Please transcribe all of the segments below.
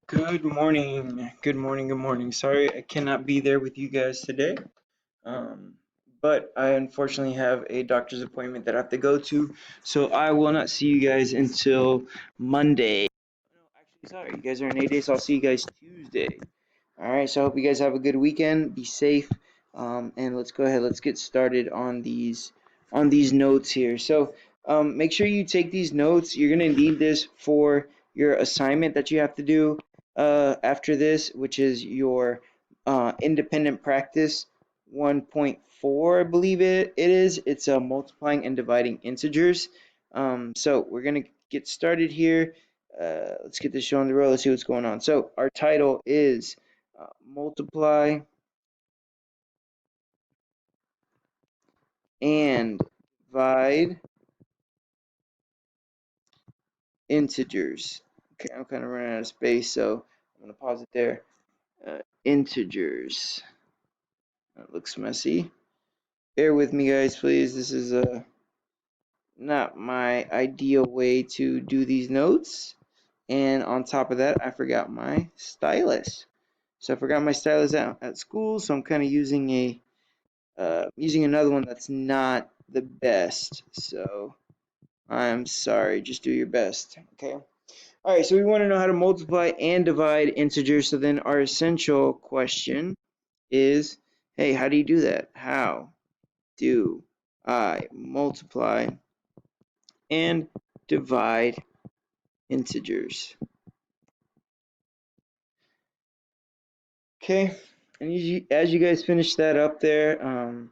Good morning. Good morning. Good morning. Sorry I cannot be there with you guys today. Um, but I unfortunately have a doctor's appointment that I have to go to, so I will not see you guys until Monday. No, actually, sorry, you guys are in 8 days, so I'll see you guys Tuesday. All right, so I hope you guys have a good weekend. Be safe, and let's go ahead. Let's get started on these notes here. So make sure you take these notes. You're gonna need this for your assignment that you have to do after this, which is your independent practice 1.4, I believe it is. It's multiplying and dividing integers. So we're gonna get started here. Let's get this show on the road. Let's see what's going on. So our title is multiply and divide integers. Okay, I'm kind of running out of space, so I'm gonna pause it there. Integers. That looks messy. Bear with me, guys, please. This is not my ideal way to do these notes. And on top of that, I forgot my stylus. So I forgot my stylus at school, so I'm kind of using another one that's not the best. So I'm sorry, just do your best. Okay. All right, so we want to know how to multiply and divide integers. So then our essential question is, hey, how do you do that? How do I multiply and divide integers? Okay, and as you guys finish that up there, I'll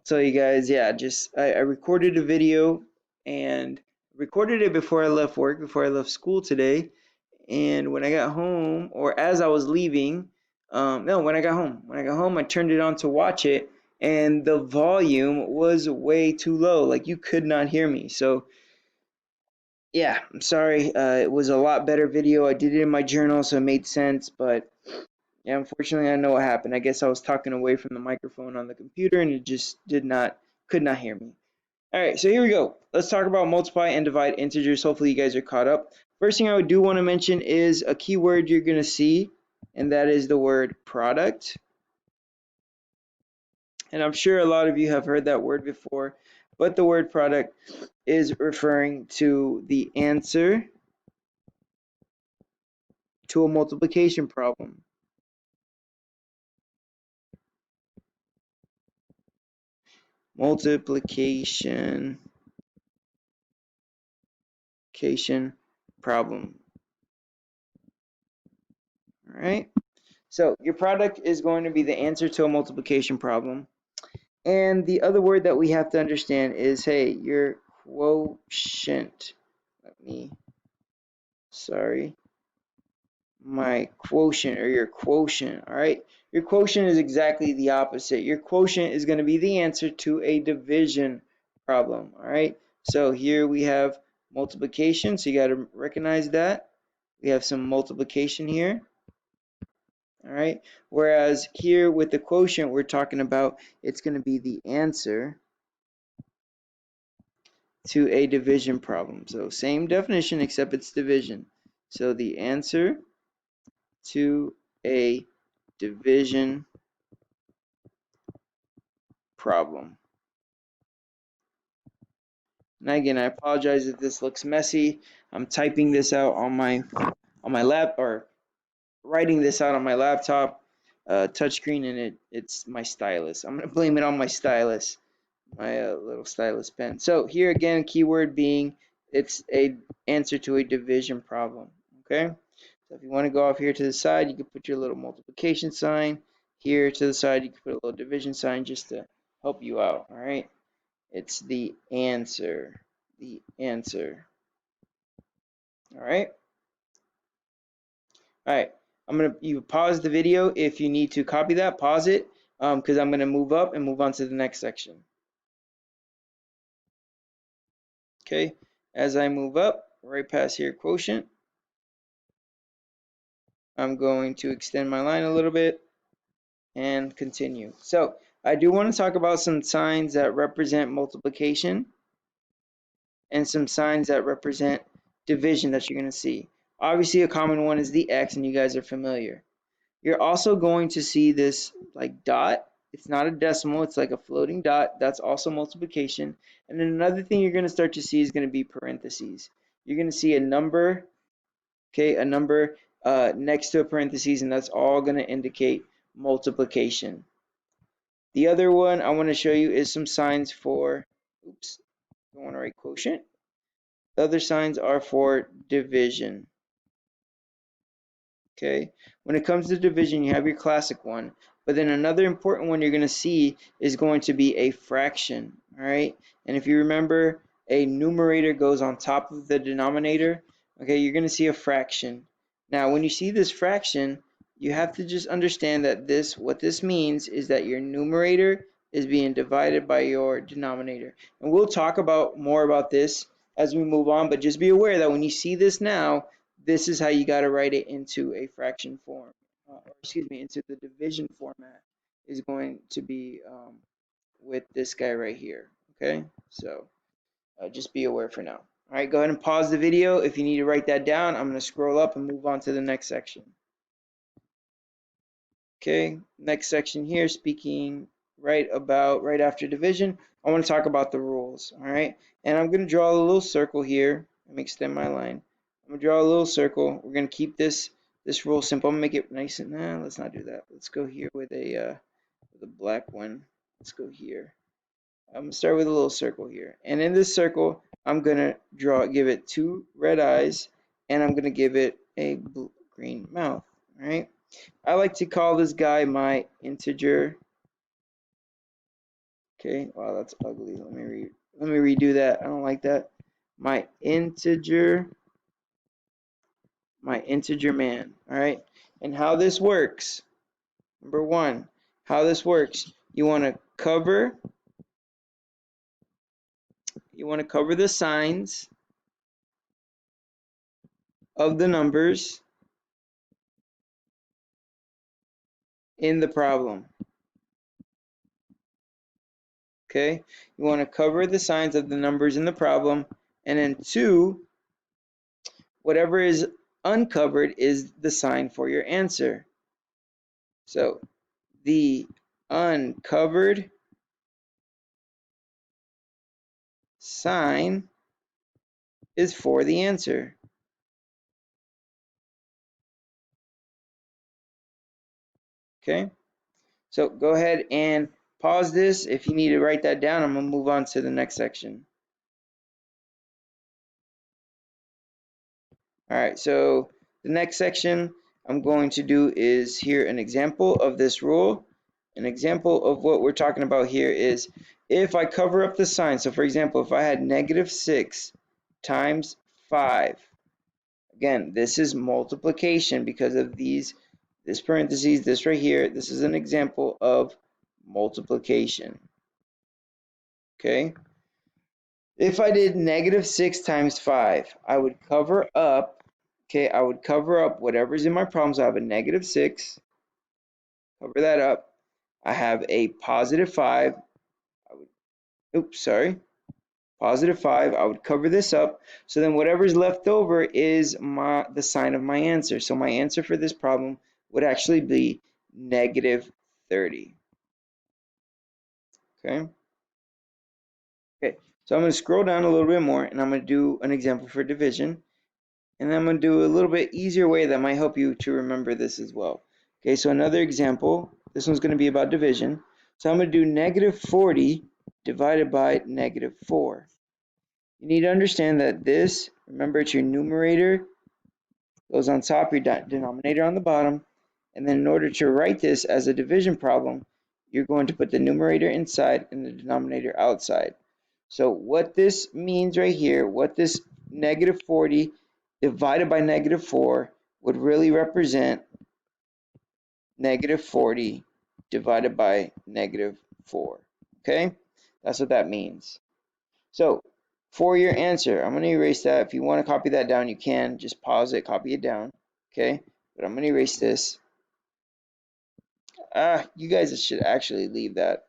tell you guys, yeah, just I recorded a video and recorded it before I left work, before I left school today. And when I got home, or as I was leaving, no, when I got home, I turned it on to watch it, and the volume was way too low. Like you could not hear me. So yeah, I'm sorry. It was a lot better video. I did it in my journal, so it made sense. But yeah, unfortunately, I know what happened. I guess I was talking away from the microphone on the computer, and it just could not hear me. All right, so here we go. Let's talk about multiply and divide integers. Hopefully you guys are caught up. First thing I do want to mention is a keyword you're going to see, and that is the word product. And I'm sure a lot of you have heard that word before, but the word product is referring to the answer to a multiplication problem. Multiplication problem. All right. So your product is going to be the answer to a multiplication problem. And the other word that we have to understand is, hey, your quotient. Let me, sorry, my quotient or your quotient. All right. Your quotient is exactly the opposite. Your quotient is going to be the answer to a division problem. All right. So here we have multiplication. So you got to recognize that. We have some multiplication here. All right. Whereas here with the quotient, we're talking about it's going to be the answer to a division problem. So same definition except it's division. So the answer to a division problem. And again, I apologize if this looks messy. I'm typing this out on my lap, or writing this out on my laptop touchscreen, and it's my stylus. I'm gonna blame it on my stylus, my little stylus pen. So here again, keyword being it's a answer to a division problem. Okay. So if you want to go off here to the side, you can put your little multiplication sign. Here to the side, you can put a little division sign just to help you out. All right. It's the answer. The answer. All right. All right. You pause the video if you need to copy that. Pause it because I'm gonna move up and move on to the next section. Okay. As I move up, right past here, quotient, I'm going to extend my line a little bit and continue. So I do want to talk about some signs that represent multiplication and some signs that represent division that you're going to see. Obviously, a common one is the X, and you guys are familiar. You're also going to see this like dot. It's not a decimal, it's like a floating dot. That's also multiplication. And then another thing you're going to start to see is going to be parentheses. You're going to see a number, okay, a number next to a parentheses, and that's all going to indicate multiplication. The other one I want to show you is some signs for, oops, I want to write quotient. The other signs are for division. Okay, when it comes to division, you have your classic one, but then another important one you're going to see is going to be a fraction. All right, and if you remember, a numerator goes on top of the denominator. Okay, you're going to see a fraction. Now when you see this fraction, you have to just understand that what this means is that your numerator is being divided by your denominator, and we'll talk about more about this as we move on, but just be aware that when you see this now, this is how you got to write it into a fraction form, or excuse me, into the division format, is going to be with this guy right here. Okay, so just be aware for now. All right, go ahead and pause the video if you need to write that down. I'm going to scroll up and move on to the next section. Okay, next section here, speaking right after division, I want to talk about the rules. All right, and I'm going to draw a little circle here. Let me extend my line. I'm going to draw a little circle. We're going to keep this rule simple. I'm going to make it nice and let's not do that. Let's go here with a black one. Let's go here. I'm going to start with a little circle here, and in this circle, I'm going to give it 2 red eyes, and I'm going to give it a green mouth. All right. I like to call this guy my integer. Okay, wow, that's ugly. Let me redo that. I don't like that. My integer man. All right, and how this works. Number one, how this works. You want to cover the signs of the numbers in the problem. Okay, you want to cover the signs of the numbers in the problem, and then 2, whatever is uncovered is the sign for your answer. So the uncovered sign is for the answer. Okay, so go ahead and pause this. If you need to write that down, I'm going to move on to the next section. All right, so the next section I'm going to do is here an example of this rule. An example of what we're talking about here is if I cover up the sign. So for example, if I had -6 times 5, again, this is multiplication because of this parentheses, this right here. This is an example of multiplication. Okay. If I did -6 times 5, I would cover up, okay, I would cover up whatever's in my problem. So I have a -6, cover that up. I have a +5. +5. I would cover this up. So then whatever's left over is the sign of my answer. So my answer for this problem would actually be -30. Okay. Okay. So I'm going to scroll down a little bit more, and I'm going to do an example for division. And then I'm going to do a little bit easier way that might help you to remember this as well. Okay, so another example. This one's going to be about division. So I'm going to do -40 divided by -4. You need to understand that this, remember, it's your numerator, goes on top, your denominator on the bottom. And then in order to write this as a division problem, you're going to put the numerator inside and the denominator outside. So what this means right here, what this -40 divided by -4 would really represent -40 divided by -4. Okay, that's what that means. So for your answer, I'm going to erase that. If you want to copy that down, you can. Just pause it, copy it down. Okay, but I'm going to erase this. You guys should actually leave that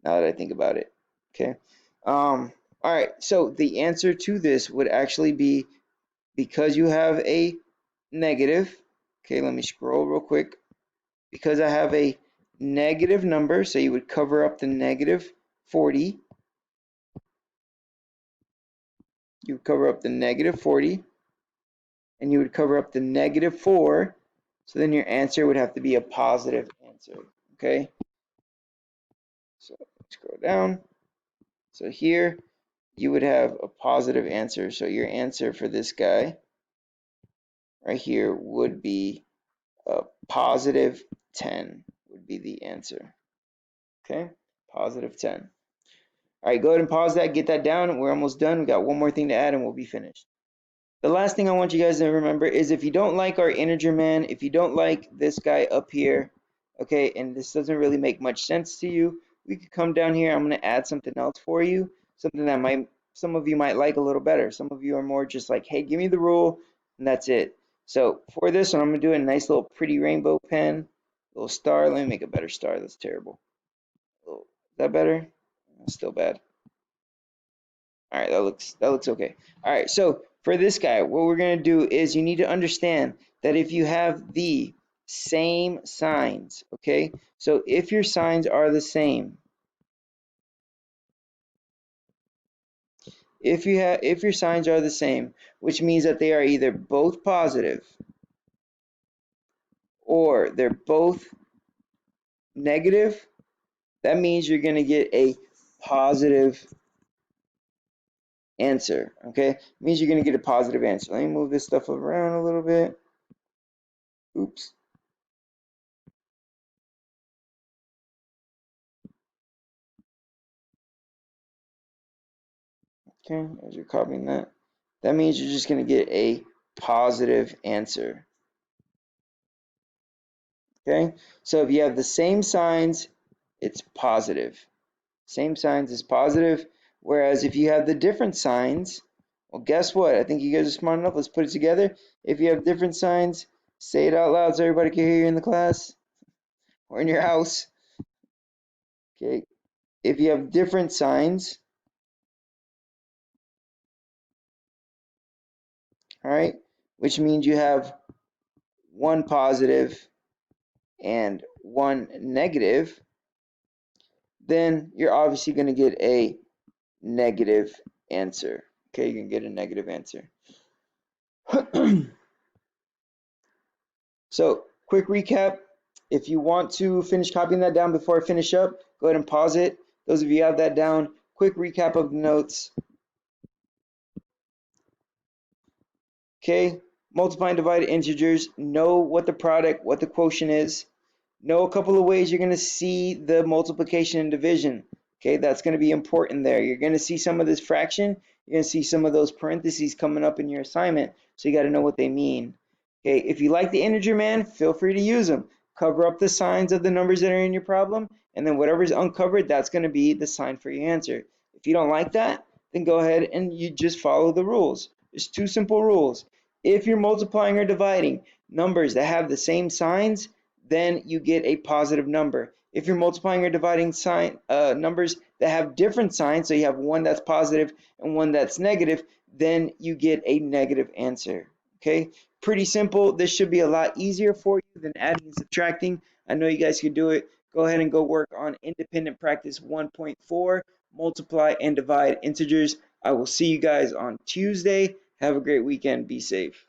now that I think about it. Okay. All right, so the answer to this would actually be, because you have a negative. Okay, let me scroll real quick. Because I have a negative number, so you would cover up the negative 40. You would cover up the negative 40, and you would cover up the negative 4. So then your answer would have to be a positive answer. Okay, so scroll down. So here you would have a positive answer. So your answer for this guy right here would be a positive 10 would be the answer. Okay, positive 10. All right, go ahead and pause that, get that down. We're almost done. We got one more thing to add and we'll be finished. The last thing I want you guys to remember is if you don't like our integer man, if you don't like this guy up here, okay, and this doesn't really make much sense to you, we could come down here. I'm going to add something else for you, something that some of you might like a little better. Some of you are more just like, hey, give me the rule, and that's it. So for this one, I'm going to do a nice little pretty rainbow pen, little star. Let me make a better star. That's terrible. Is that better? Still bad. All right, that looks okay. All right, so for this guy, what we're going to do is you need to understand that if you have the same signs, okay? So if your signs are the same, if your signs are the same, which means that they are either both positive or they're both negative, that means you're going to get a positive answer, okay? It means you're going to get a positive answer. Let me move this stuff around a little bit. Oops. Okay, as you're copying that, that means you're just going to get a positive answer. Okay, so if you have the same signs, it's positive. Same signs is positive. Whereas if you have the different signs, well, guess what? I think you guys are smart enough. Let's put it together. If you have different signs, say it out loud so everybody can hear you in the class or in your house. Okay, if you have different signs, all right, which means you have one positive and one negative, then you're obviously going to get a negative answer. Okay, you're going to get a negative answer. So, quick recap. If you want to finish copying that down before I finish up, go ahead and pause it. Those of you have that down, quick recap of the notes. Okay, multiply and divide integers. Know what the product, what the quotient is. Know a couple of ways you're going to see the multiplication and division. Okay, that's going to be important there. You're going to see some of this fraction. You're going to see some of those parentheses coming up in your assignment. So you got to know what they mean. Okay, if you like the integer man, feel free to use them. Cover up the signs of the numbers that are in your problem, and then whatever's uncovered, that's going to be the sign for your answer. If you don't like that, then go ahead and you just follow the rules. There's two simple rules. If you're multiplying or dividing numbers that have the same signs, then you get a positive number. If you're multiplying or dividing numbers that have different signs, so you have one that's positive and one that's negative, then you get a negative answer. Okay, pretty simple. This should be a lot easier for you than adding and subtracting. I know you guys can do it. Go ahead and go work on independent practice 1.4, multiply and divide integers. I will see you guys on Tuesday. Have a great weekend. Be safe.